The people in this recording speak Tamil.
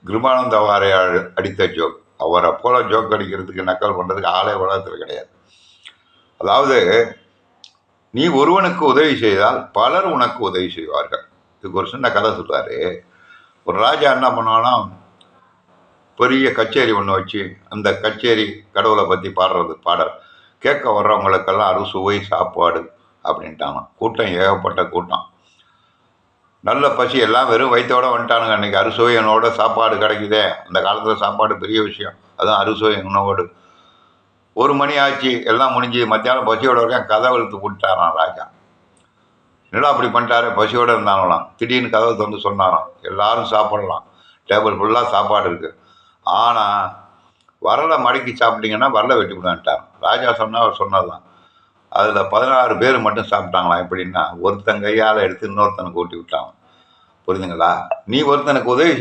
கிருபானந்த வாரை அடித்த ஜோக். அவரை போல ஜோக் அடிக்கிறதுக்கு நக்கல் பண்ணுறதுக்கு ஆளே உலகத்தில் கிடையாது. அதாவது நீ ஒருவனுக்கு உதவி செய்தால் பலர் உனக்கு உதவி செய்வார்கள். இதுக்கு ஒரு சின்ன கதை சொல்றாரு. ஒரு ராஜா என்ன பண்ணுவானா, பெரிய கச்சேரி ஒன்று வச்சு அந்த கச்சேரி கடவுளை பற்றி பாடுறது பாடல் கேட்க வர்றவங்களுக்கெல்லாம் அறுசுவை சாப்பாடு அப்படின்ட்டாங்க. கூட்டம் ஏகப்பட்ட கூட்டம், நல்ல பசி, எல்லாம் வெறும் வயிற்றோட வந்துட்டானுங்க. அன்றைக்கி அறுசுவை உணவோட சாப்பாடு கிடைக்குதே. அந்த காலத்தில் சாப்பாடு பெரிய விஷயம், அதுவும் அறுசுவை உணவோடு. 1 மணி ஆச்சு, எல்லாம் முடிஞ்சு மத்தியானம் பசியோட இருக்கேன். கதவை இழுத்து போட்டாராம் ராஜா. என்னடா அப்படி பண்ணிட்டாரு, பசியோடு இருந்தாங்களாம். திடீர்னு கதவை திறந்து சொன்னாராம், எல்லாரும் சாப்பிடலாம், டேபிள் ஃபுல்லாக சாப்பாடு இருக்குது, ஆனால் வரலை மடக்கி சாப்பிட்டீங்கன்னா வரலை வெட்டி விடான்ட்டார். ராஜா அவர் சொன்னதுதான். அதில் 16 பேர் மட்டும் சாப்பிட்டாங்களாம். எப்படின்னா, ஒருத்தன் கையால் எடுத்து இன்னொருத்தனுக்கு ஊட்டி விட்டாங்க. புரியுதுங்களா? நீ ஒருத்தனுக்கு உதவி